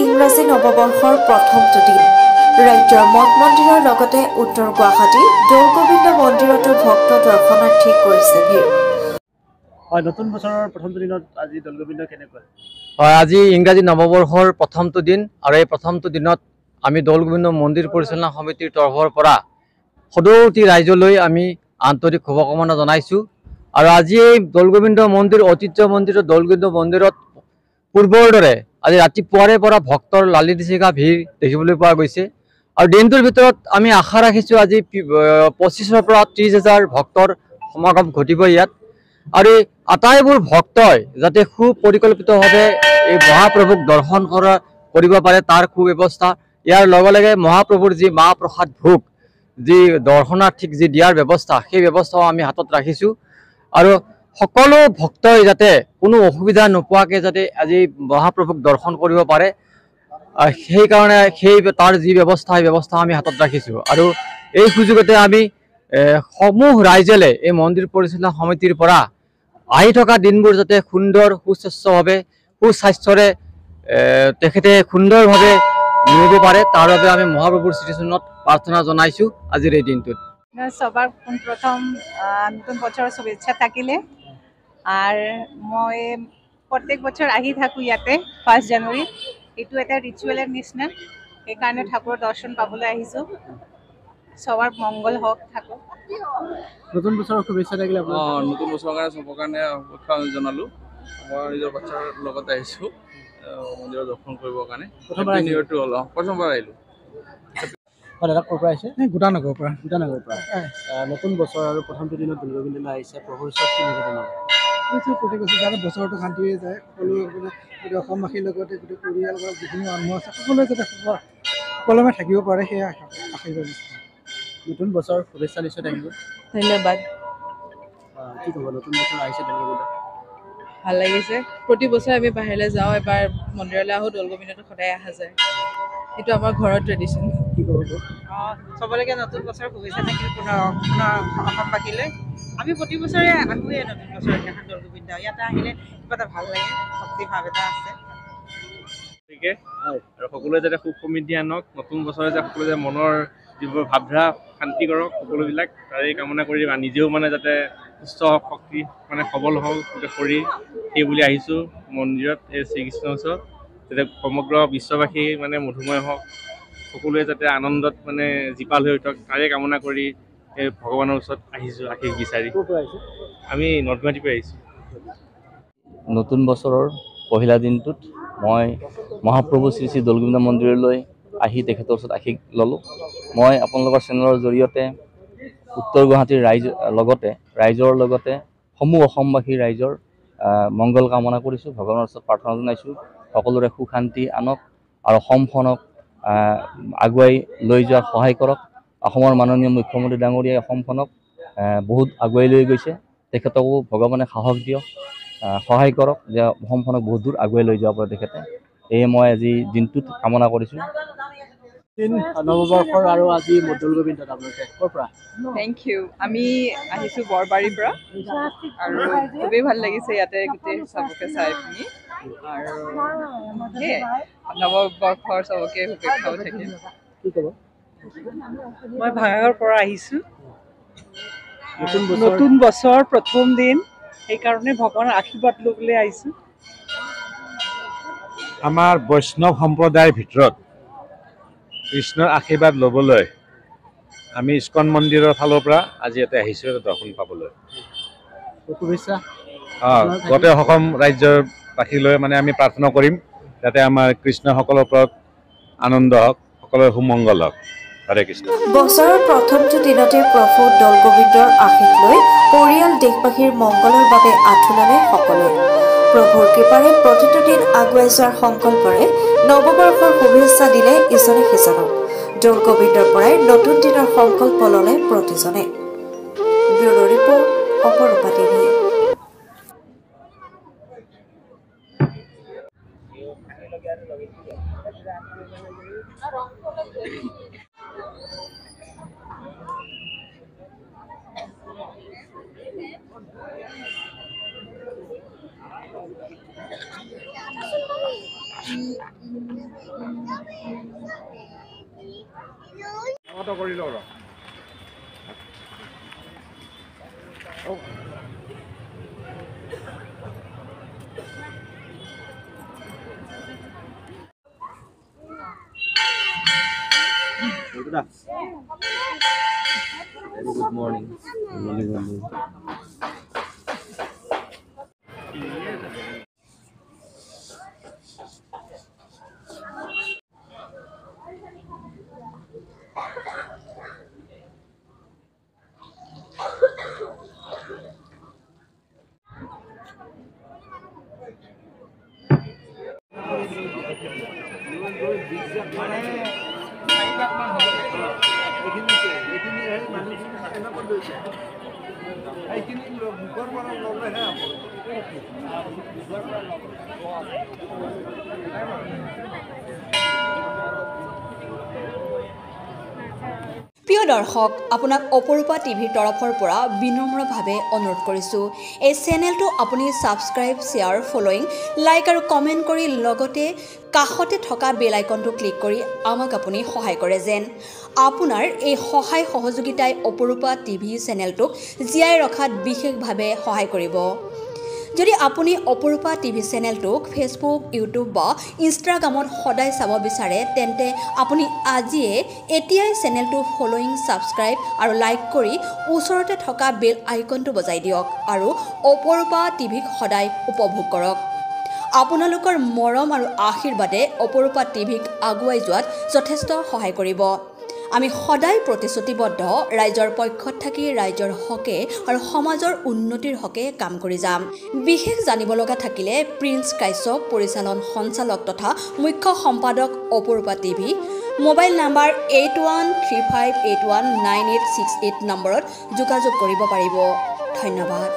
ইংৰাজী নৱবৰ্ষৰ প্ৰথমটো দিন ৰাজ্যৰ মঠ মন্দিৰৰ লগতে উত্তৰ গুৱাহাটী দৌলগোবিন্দ মন্দিৰতো ভক্ত দৰ্শনাৰ্থী কৰিছে ভিৰ। নতুন বছৰৰ প্ৰথমটো দিনত আজি দৌলগোবিন্দ কেনেকুৱা? আজি ইংৰাজী নৱবৰ্ষৰ প্ৰথমটো দিন আৰু এই প্ৰথমটো দিনত আমি দৌলগোবিন্দ মন্দিৰ পৰিচালনা সমিতিৰ তৰফৰ পৰা সদৌতি ৰাইজলৈ আমি আন্তৰিক শুভকামনা জনাইছোঁ। আৰু আজি এই দৌলগোবিন্দ মন্দিৰ ঐতিহ্য মন্দিৰ দৌলগোবিন্দ মন্দিৰত পূৰ্বৰ দৰে আজি ৰাতিপুৱাৰে পৰা ভক্তৰ লালি দিচিকা ভিৰ দেখিবলৈ পোৱা গৈছে। আৰু দিনটোৰ ভিতৰত আমি আশা ৰাখিছোঁ আজি 25,000 পৰা 30,000 ভক্তৰ সমাগম ঘটিব ইয়াত। আৰু আটাইবোৰ ভক্তই যাতে সুপৰিকল্পিতভাৱে এই মহাপ্ৰভুক দৰ্শন কৰিব পাৰে তাৰ সুব্যৱস্থা, ইয়াৰ লগে লগে মহাপ্ৰভুৰ যি মাহ প্ৰসাদ ভোগ যি দৰ্শনাৰ্থীক যি দিয়াৰ ব্যৱস্থা সেই ব্যৱস্থাও আমি হাতত ৰাখিছোঁ। আৰু সকলো ভক্তই যাতে কোনো অসুবিধা নোপোৱাকৈ যাতে আজি মহাপ্ৰভুক দৰ্শন কৰিব পাৰে সেইকাৰণে তাৰ যি ব্যৱস্থা সেই ব্যৱস্থা আমি হাতত ৰাখিছোঁ। আৰু এই সুযোগতে আমি সমূহ ৰাইজলে এই মন্দিৰ পৰিচালনা সমিতিৰ পৰা আহি থকা দিনবোৰ যাতে সুন্দৰ সুস্বাস্থ্যভাৱে সুস্বাস্থ্যৰে তেখেতে সুন্দৰভাৱে নিব পাৰে তাৰ বাবে আমি মহাপ্ৰভুৰ শ্ৰীচৰণত প্ৰাৰ্থনা জনাইছোঁ আজিৰ এই দিনটোত। সবার প্রথম নতুন বছর শুভেচ্ছা থাকিলে আর মই প্রত্যেক বছর আহি থাকো ইয়াতে 1 জানুয়ারি এইটো এটা রিচুয়ালের নিচিনা সেইকাৰণে ঠাকুৰৰ দৰ্শন পাবলৈ আহিছো। সবাৰ মঙ্গল হোক থাকো। নতুন বছৰৰ শুভেচ্ছা থাকিলে নতুন বছৰৰ কাৰণে সবৰ কাৰণে শুভেচ্ছা জনালোঁ। মই নিজৰ বাচ্চাৰ লগত আহিছোঁ মন্দিৰৰ দৰ্শন কৰিবৰ কাৰণে। প্ৰথমবাৰ আহিলোঁ। দাদা ক'ৰ পৰা আহিছে? গোটানগৰৰ পৰা। নতুন বছৰ আৰু প্ৰথমটো দিনত দৌলগোবিন্দলৈ আহিছে, প্ৰভুৰ ওচৰত কি নিবেদন হ'ব? প্ৰতি বছৰ যাতে বছৰটো শান্তি হৈ যায়, সকলো গোটেই অসমবাসীৰ লগতে গোটেই পৰিয়াল বা যিখিনি মানুহ আছে সকলোৱে যাতে সকলোৱে থাকিব পাৰে সেয়া আশীৰ্বাদ দিছোঁ। নতুন বছৰ শুভেচ্ছা নিশ্চয় থাকিব। ধন্যবাদ। কি ক'ব নতুন বছৰ আহিছে দৌলগোবিন্দ? ভাল লাগিছে। প্ৰতি বছৰে আমি বাহিৰলৈ যাওঁ, এবাৰ মন্দিৰলৈ আহোঁ, দৌলগোবিন্দতো সদায় অহা যায়। এইটো আমাৰ ঘৰৰ ট্ৰেডিশ্যন। কি ক'ব? সবলৈকে নতুন বছৰ শুভেচ্ছা থাকিল পুনৰ অসমবাসীলৈ। আমি প্ৰতি বছৰে আহোঁৱে নতুন বছৰৰ দিনাখন দৌলগোবিন্দ। ইয়াতে আহিলে কিবা এটা ভাল লাগে, ভক্তি ভাৱ এটা আছে। গতিকে আৰু সকলোৱে যাতে সুখ সমৃদ্ধি আনক, নতুন বছৰে যে সকলোৱে মনৰ যিবোৰ ভাৱধাৰা শান্তি কৰক, সকলোবিলাক তাৰে কামনা কৰি নিজেও যাতে সুস্থ শক্তি সবল হওক শৰীৰ সেই বুলি আহিছোঁ মন্দিৰত এই শ্ৰীকৃষ্ণৰ ওচৰত, যাতে সমগ্ৰ বিশ্ববাসী মধুময় হওক, সকলোৱে যাতে আনন্দত জীপাল হৈ উঠক তাৰে কামনা কৰি এই ভগৱানৰ ওচৰত আহিছোঁ আশীষ বিচাৰি। আমি নৰ্থ গুৱাহাটীৰ পৰা আহিছোঁ। নতুন বছৰৰ পহিলা দিনটোত মই মহাপ্ৰভু শ্ৰী শ্ৰী দৌলগোবিন্দ মন্দিৰলৈ আহি তেখেতৰ ওচৰত আশীষ ল'লোঁ। মই আপোনালোকৰ চেনেলৰ জৰিয়তে উত্তৰ গুৱাহাটীৰ ৰাইজৰ লগতে সমূহ অসমবাসী ৰাইজৰ মংগল কামনা কৰিছোঁ, ভগৱানৰ ওচৰত প্ৰাৰ্থনা জনাইছোঁ সকলোৰে সুখ শান্তি আনক আৰু অসমখনক আগুৱাই লৈ যোৱাত সহায় কৰক। অসমৰ মাননীয় মুখ্যমন্ত্ৰী ডাঙৰীয়াই অসমখনক বহুত আগুৱাই লৈ গৈছে, তেখেতকো ভগৱানে সাহস দিয়ক, সহায় কৰক যে অসমখনক বহুত দূৰ আগুৱাই লৈ যাব পাৰে তেখেতে। এয়ে মই আজি দিনটোত কামনা কৰিছোঁ। নৱবৰ্ষৰ আৰু আজি দৌলগোবিন্দত আপোনালোকে ক'ৰ পৰা? Thank you. আমি আহিছোঁ বৰবাৰীৰ পৰা আৰু খুবেই ভাল লাগিছে ইয়াতে গোটেই চবকে চাই পিনি। আৰু সেয়াই নৱবৰ্ষৰ চবকে শুভেচ্ছাও থাকিল। কি ক'ব? মই ভাঙাগড়ৰ পৰা আহিছোঁ। নতুন বছৰ প্ৰথম দিন, সেইকাৰণে ভগৱানৰ আশীৰ্বাদ ল'বলৈ আহিছোঁ। আমাৰ বৈষ্ণৱ সম্প্ৰদায়ৰ ভিতৰত কৃষ্ণৰ আশীৰ্বাদ ল'বলৈ আমি ইস্কন মন্দিৰৰ ফালৰ পৰা আজি ইয়াতে আহিছোঁ দৰ্শন পাবলৈ। শুভেচ্ছা গোটেই অসম ৰাজ্যৰ বাসীলৈ আমি প্ৰাৰ্থনা কৰিম যাতে আমাৰ কৃষ্ণসকলৰ ওপৰত আনন্দ হওক, সকলোৰে সুমংগল হওক। হৰে কৃষ্ণ। বছৰৰ প্ৰথমটো দিনতে প্ৰভু দৌলগোবিন্দৰ আশীষ লৈ পৰিয়াল দেশবাসীৰ মংগলৰ বাবে আঠুলালে সকলোৱে। প্ৰভুৰ কৃপাৰে প্ৰতিটো দিন আগুৱাই যোৱাৰ সংকল্পৰে নৱবৰ্ষৰ শুভেচ্ছা দিলে ইজনে সিজনক। দৌলগোবিন্দৰ পৰাই নতুন দিনৰ সংকল্প ল'লে প্ৰতিজনে। ব্যুৰ' ৰিপৰ্ট, অপৰূপা টিভি। কৰি লওঁ ৰ Good morning. প্ৰিয় দৰ্শক, আপোনাক অপৰূপা টিভিৰ তৰফৰ পৰা বিনম্ৰভাৱে অনুৰোধ কৰিছোঁ, এই চেনেলটো আপুনি ছাবস্ক্ৰাইব, শ্বেয়াৰ, ফলোইং, লাইক আৰু কমেণ্ট কৰি লগতে কাষতে থকা বেল আইকনটো ক্লিক কৰি আমাক আপুনি সহায় কৰে যেন। আপোনাৰ এই সহায় সহযোগিতাই অপৰূপা টিভি চেনেলটোক জীয়াই ৰখাত বিশেষভাৱে সহায় কৰিব। যদি আপুনি অপৰূপা টিভি চেনেলটোক ফেচবুক, ইউটিউব বা ইনষ্টাগ্ৰামত সদায় চাব বিচাৰে তেন্তে আপুনি এতিয়াই চেনেলটো ফলোইং, ছাবস্ক্ৰাইব আৰু লাইক কৰি ওচৰতে থকা বেল আইকনটো বজাই দিয়ক আৰু অপৰূপা টিভিক সদায় উপভোগ কৰক। আপোনালোকৰ মৰম আৰু আশীৰ্বাদে অপৰূপা টিভিক আগুৱাই যোৱাত যথেষ্ট সহায় কৰিব। আমি সদায় প্ৰতিশ্ৰুতিবদ্ধ, ৰাইজৰ পক্ষত থাকি ৰাইজৰ হকে আৰু সমাজৰ উন্নতিৰ হকে কাম কৰি যাম। বিশেষ জানিব লগা থাকিলে প্ৰিন্স কাশ্যপ, পৰিচালন সঞ্চালক তথা মুখ্য সম্পাদক অপৰূপা টিভি, মোবাইল নাম্বাৰ 8135819868 নম্বৰত যোগাযোগ কৰিব পাৰিব। ধন্যবাদ।